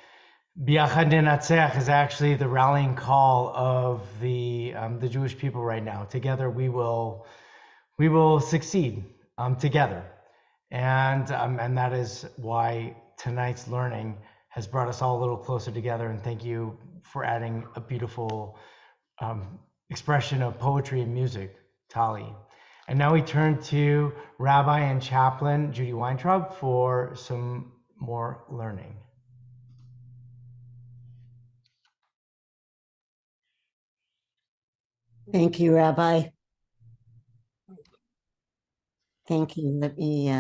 Biachad Nenatzech is actually the rallying call of the Jewish people right now. Together we will succeed together, and that is why tonight's learning has brought us all a little closer together. And thank you for adding a beautiful expression of poetry and music, Tali. And now we turn to Rabbi and Chaplain Judy Weintraub for some more learning. Thank you, Rabbi. Thank you. Let me,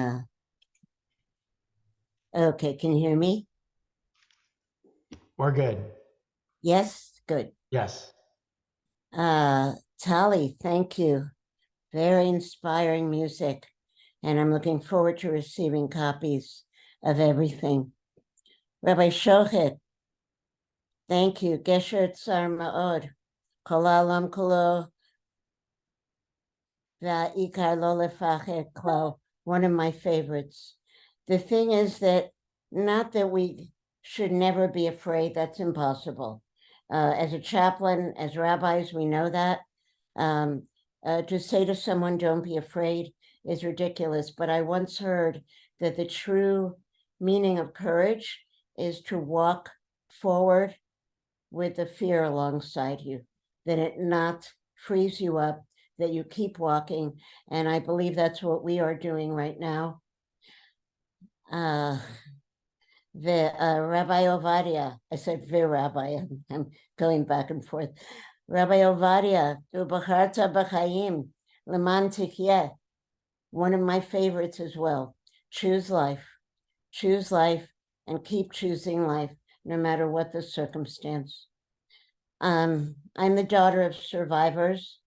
okay, can you hear me? We're good. Yes, good. Yes. Tali, thank you. Very inspiring music. And I'm looking forward to receiving copies of everything. Rabbi Shochet, thank you. Gesher Tsar Ma'od. Kol Olam Kulo. Va'ikar Lo Lefachet Klal. One of my favorites. The thing is that, not that we should never be afraid, that's impossible. As a chaplain, as rabbis, we know that. To say to someone, don't be afraid, is ridiculous. But I once heard that the true meaning of courage is to walk forward with the fear alongside you, that it not frees you up, that you keep walking. And I believe that's what we are doing right now. Rabbi Ovadia, I said Rabbi, I'm going back and forth. Rabbi Ovadia, Ubacharta B'chaim, Leman Tikyeh, one of my favorites as well. Choose life and keep choosing life, no matter what the circumstance. I'm the daughter of survivors.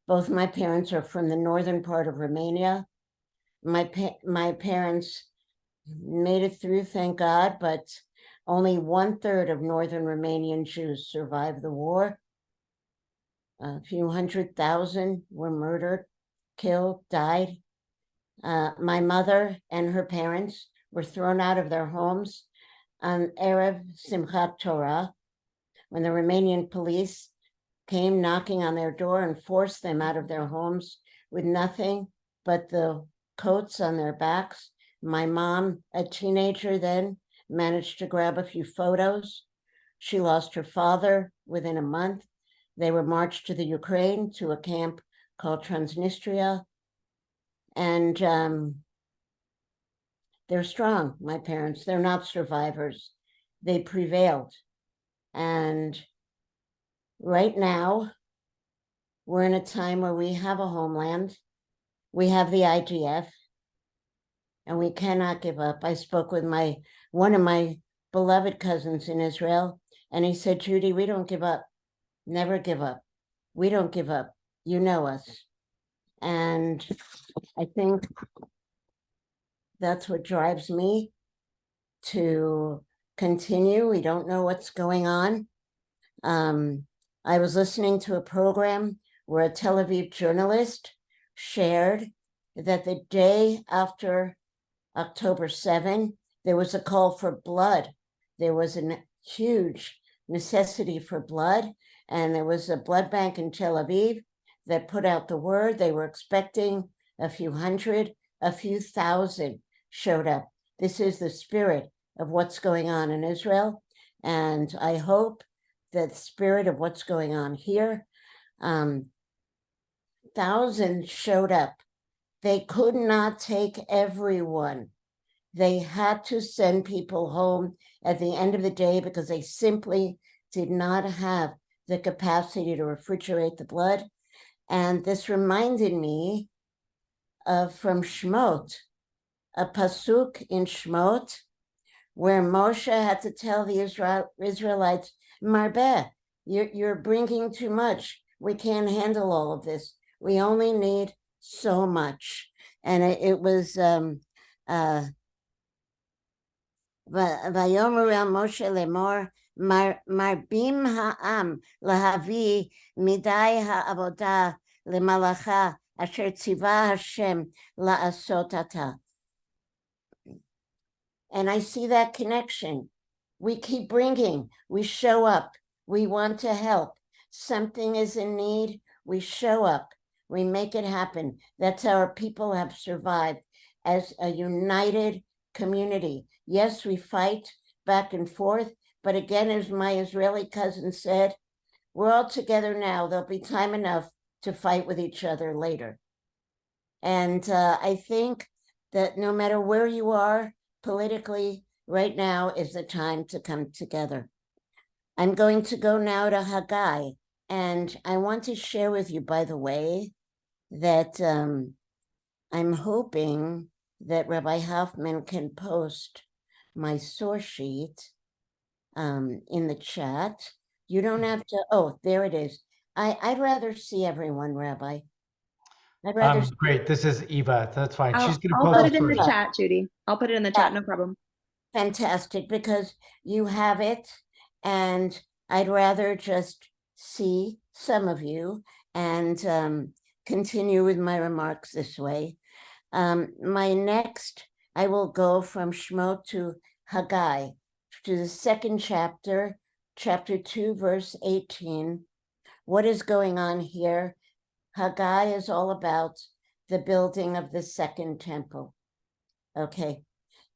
Both my parents are from the northern part of Romania. My parents made it through, thank God, but only 1/3 of northern Romanian Jews survived the war. A few 100,000 were murdered, killed, died. My mother and her parents were thrown out of their homes on Erev Simchat Torah, when the Romanian police came knocking on their door and forced them out of their homes with nothing but the coats on their backs. My mom, a teenager then, managed to grab a few photos. She lost her father within a month. They were marched to the Ukraine, to a camp called Transnistria. And they're strong, my parents. They're not survivors. They prevailed. And right now, we're in a time where we have a homeland. We have the IDF, and we cannot give up. I spoke with one of my beloved cousins in Israel, and he said, Judy, we don't give up. Never give up. We don't give up. You know us. And I think that's what drives me to continue. We don't know what's going on. I was listening to a program where a Tel Aviv journalist shared that the day after October 7, there was a call for blood. There was a huge necessity for blood, and there was a blood bank in Tel Aviv that put out the word. They were expecting a few hundred, a few thousand showed up. This is the spirit of what's going on in Israel, and I hope the spirit of what's going on here. Thousands showed up. They could not take everyone. They had to send people home at the end of the day because they simply did not have the capacity to refrigerate the blood. And this reminded me of from Shmot, a pasuk in Shmot, where Moshe had to tell the Israelites, Marbeh, you're bringing too much. We can't handle all of this. We only need so much. And it was Vayomer el Moshe lemor marbim ha'am lahavi midai ha'avodah lemalacha asher tziva Hashem la'asot ata. And I see that connection. We keep bringing, we show up, we want to help. Something is in need, we show up, we make it happen. That's how our people have survived as a united community. Yes, we fight back and forth, but again, as my Israeli cousin said, we're all together now. There'll be time enough to fight with each other later. And I think that no matter where you are politically, right now is the time to come together. I'm going to go now to Haggai, and I want to share with you, by the way, that I'm hoping that Rabbi Hoffman can post my source sheet in the chat. You don't have to, oh, there it is. I'd rather see everyone, Rabbi. I'd rather see. Great, this is Eva, that's fine. She's gonna I'll post put it in the first. chat, Judy. I'll put it in the chat, no problem. Fantastic, because you have it, and I'd rather just see some of you and continue with my remarks this way. My next, I will go from Shmot to Haggai, to the second chapter, chapter 2, verse 18. What is going on here? Haggai is all about the building of the second temple. Okay.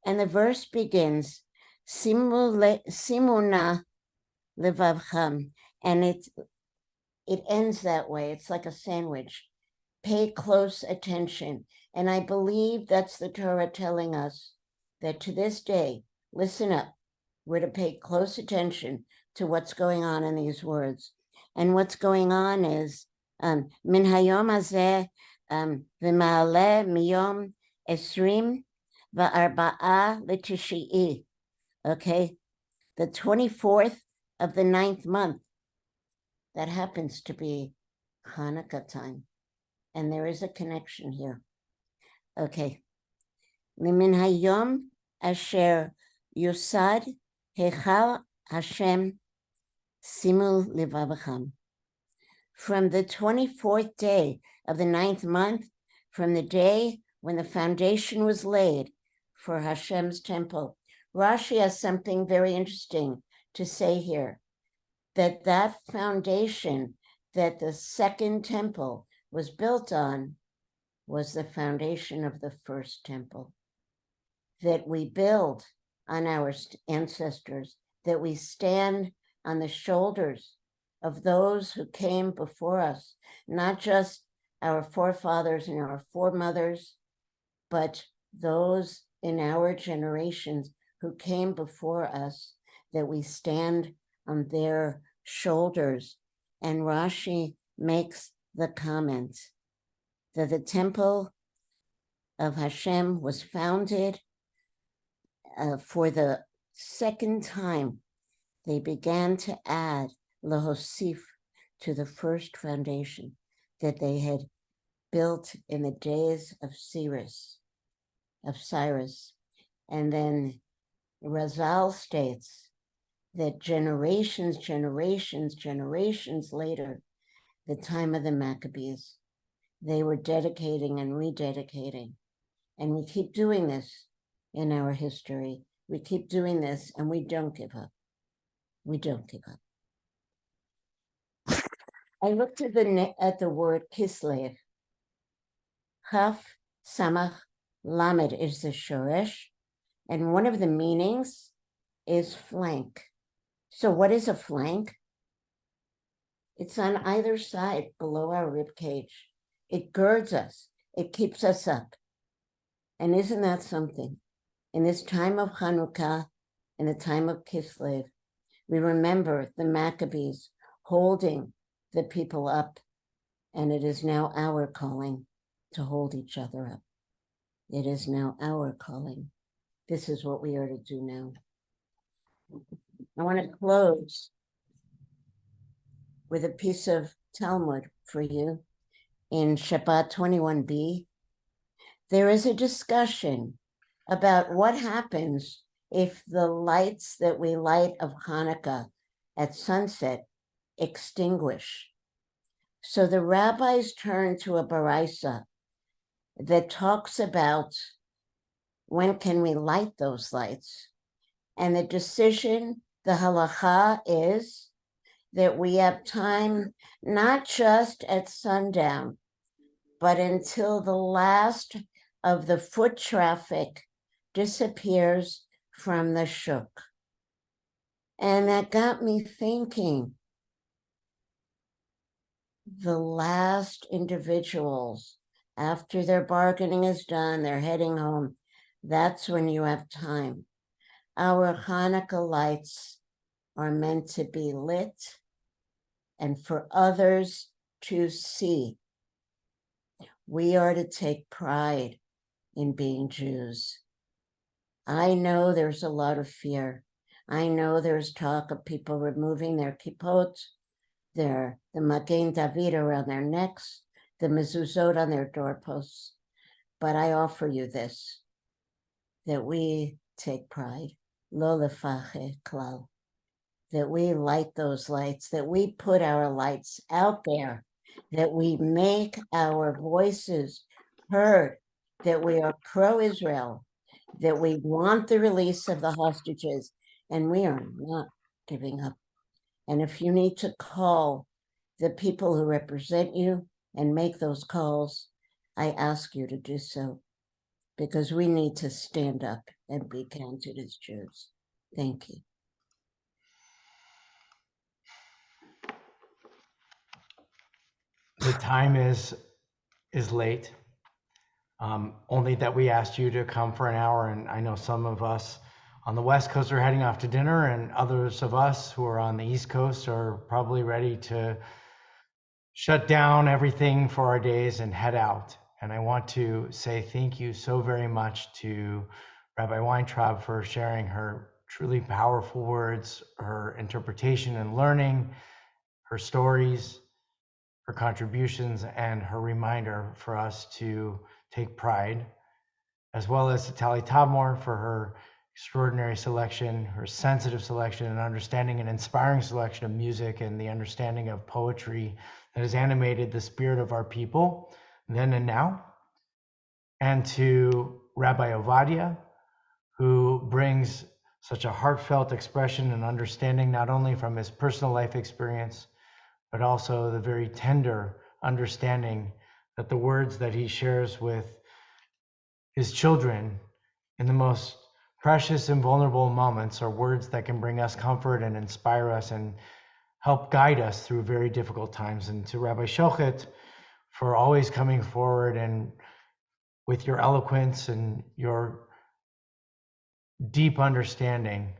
And the verse begins, Simuna levavcham, and it ends that way. It's like a sandwich. Pay close attention. And I believe that's the Torah telling us that to this day, listen up, we're to pay close attention to what's going on in these words. And what's going on is, min hayom hazeh v'ma'aleh miyom esrim v'arba'a l'tishi'i. Okay, the 24th of the 9th month. That happens to be Hanukkah time. And there is a connection here. Okay. Min hayom asher yusad hechal Hashem simul levavacham. From the 24th day of the 9th month, from the day when the foundation was laid for Hashem's temple. Rashi has something very interesting to say here, that foundation that the second temple was built on was the foundation of the first temple. That we build on our ancestors, that we stand on the shoulders of those who came before us, not just our forefathers and our foremothers, but those in our generations who came before us, that we stand on their shoulders. And Rashi makes the comment that the temple of Hashem was founded for the second time. They began to add lahosif to the first foundation that they had built in the days of Cyrus. And then Razal states that generations later, the time of the Maccabees, they were dedicating and rededicating. And we keep doing this in our history. We keep doing this, and we don't give up. We don't give up. I looked at the word Kislev. Chaf, Samach, Lamed is the shoresh, and one of the meanings is flank. So what is a flank? It's on either side below our rib cage. It girds us. It keeps us up. And isn't that something? In this time of Hanukkah, in the time of Kislev, we remember the Maccabees holding the people up, and it is now our calling to hold each other up. It is now our calling. This is what we are to do now. I want to close with a piece of Talmud for you. In Shabbat 21b, there is a discussion about what happens if the lights that we light of Hanukkah at sunset extinguish. So the rabbis turn to a baraisa that talks about when can we light those lights. And the decision, the halacha, is that we have time not just at sundown, but until the last of the foot traffic disappears from the shuk. And that got me thinking, the last individuals, after their bargaining is done, they're heading home, that's when you have time. Our Hanukkah lights are meant to be lit and for others to see. We are to take pride in being Jews. I know there's a lot of fear. I know there's talk of people removing their kippot, the Magen David around their necks, the mezuzot on their doorposts. But I offer you this, that we take pride, lo lefache klal, that we light those lights, that we put our lights out there, that we make our voices heard, that we are pro-Israel, that we want the release of the hostages, and we are not giving up. And if you need to call the people who represent you and make those calls, I ask you to do so, because we need to stand up and be counted as Jews. Thank you. The time is late. Only that we asked you to come for an hour, and I know some of us on the West Coast are heading off to dinner, and others of us who are on the East Coast are probably ready to shut down everything for our days and head out. And I want to say thank you so very much to Rabbi Weintraub for sharing her truly powerful words, her interpretation and learning, her stories, her contributions, and her reminder for us to take pride, as well as to Tali Tadmor for her extraordinary selection, her sensitive selection and understanding and inspiring selection of music and the understanding of poetry that has animated the spirit of our people then and now. And to Rabbi Ovadia, who brings such a heartfelt expression and understanding, not only from his personal life experience, but also the very tender understanding that the words that he shares with his children in the most precious and vulnerable moments are words that can bring us comfort and inspire us and help guide us through very difficult times. And to Rabbi Shochet for always coming forward and with your eloquence and your deep understanding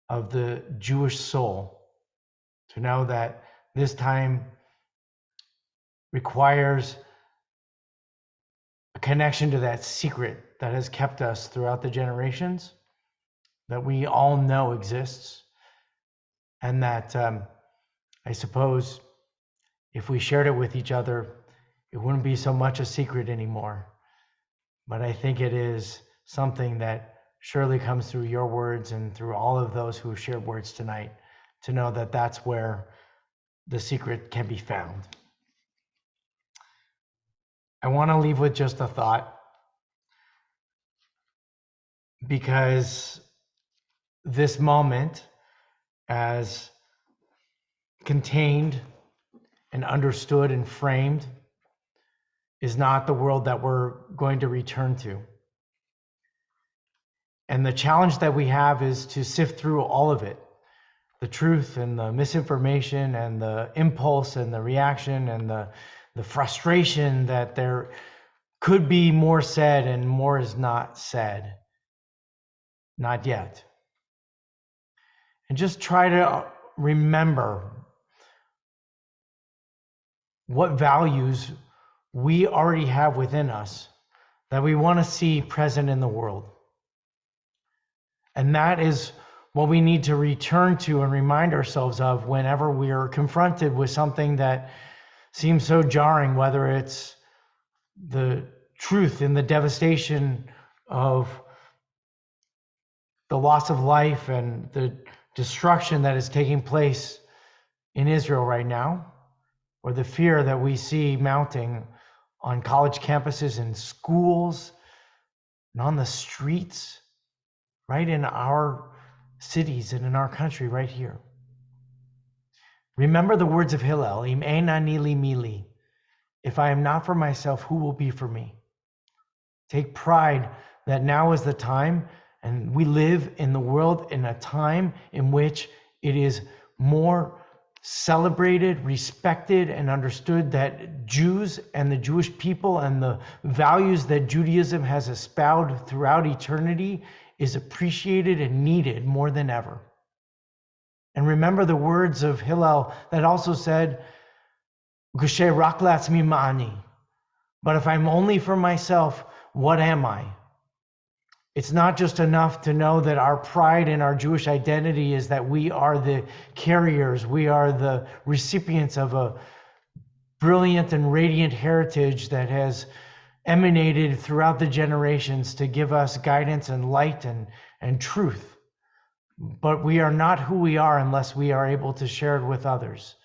of the Jewish soul, to know that this time requires a connection to that secret that has kept us throughout the generations, that we all know exists, and that I suppose if we shared it with each other, it wouldn't be so much a secret anymore. But I think it is something that surely comes through your words and through all of those who have shared words tonight, to know that that's where the secret can be found. I want to leave with just a thought, because this moment, as contained and understood and framed, is not the world that we're going to return to. And the challenge that we have is to sift through all of it, the truth and the misinformation and the impulse and the reaction and the frustration that there could be more said and more is not said. Not yet. And just try to remember what values we already have within us that we want to see present in the world. And that is what we need to return to and remind ourselves of whenever we are confronted with something that seems so jarring, whether it's the truth in the devastation of the loss of life and the destruction that is taking place in Israel right now, or the fear that we see mounting on college campuses and schools and on the streets, right in our cities and in our country right here. Remember the words of Hillel, Im ein ani li mili. If I am not for myself, who will be for me? Take pride that now is the time, and we live in the world in a time in which it is more celebrated, respected, and understood that Jews and the Jewish people and the values that Judaism has espoused throughout eternity is appreciated and needed more than ever. And remember the words of Hillel that also said, "Gushe rak la'atzmi ma'ani." But if I'm only for myself, what am I? It's not just enough to know that our pride in our Jewish identity is that we are the carriers, we are the recipients of a brilliant and radiant heritage that has emanated throughout the generations to give us guidance and light and truth. But we are not who we are unless we are able to share it with others,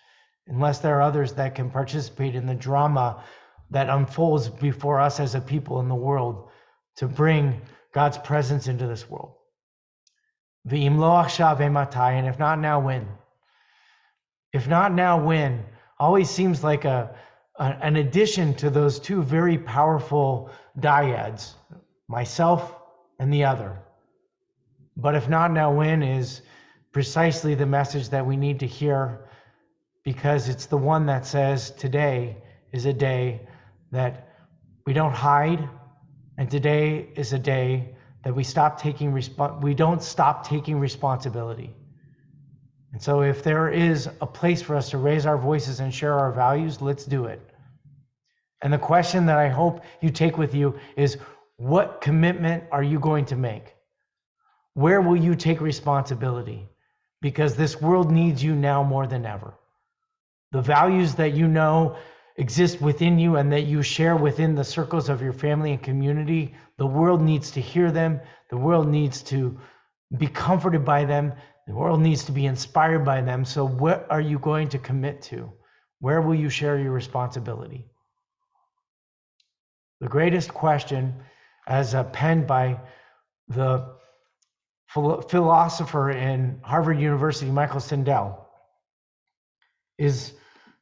unless there are others that can participate in the drama that unfolds before us as a people in the world to bring God's presence into this world. V'im lo achshav matai, and if not now, when? If not now, when? Always seems like an addition to those two very powerful dyads, myself and the other. But if not now, when is precisely the message that we need to hear, because it's the one that says today is a day that we don't hide, and today is a day that we don't stop taking responsibility. And so if there is a place for us to raise our voices and share our values, let's do it. And the question that I hope you take with you is, what commitment are you going to make? Where will you take responsibility? Because this world needs you now more than ever. The values that you know exist within you and that you share within the circles of your family and community, the world needs to hear them. The world needs to be comforted by them. The world needs to be inspired by them. So what are you going to commit to? Where will you share your responsibility? The greatest question, as penned by the philosopher in Harvard University, Michael Sandel, is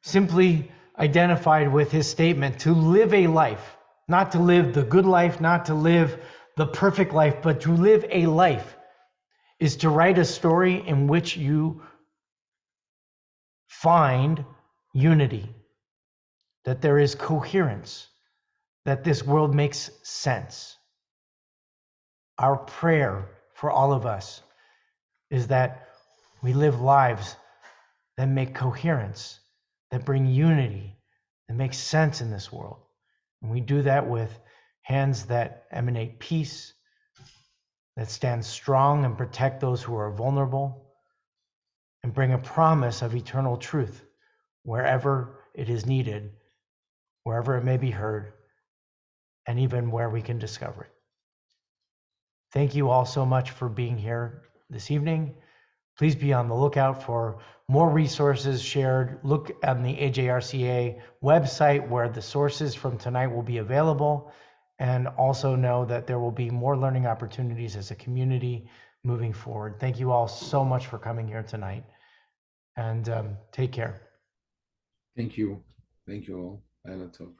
simply identified with his statement to live a life, not to live the good life, not to live the perfect life, but to live a life is to write a story in which you find unity, that there is coherence, that this world makes sense. Our prayer for all of us is that we live lives that make coherence, that bring unity, that makes sense in this world. And we do that with hands that emanate peace, that stand strong and protect those who are vulnerable, and bring a promise of eternal truth wherever it is needed, wherever it may be heard, and even where we can discover it. Thank you all so much for being here this evening. Please be on the lookout for more resources shared. Look on the AJRCA website where the sources from tonight will be available, and also know that there will be more learning opportunities as a community moving forward. Thank you all so much for coming here tonight, and take care. Thank you. Thank you all. Laila tov.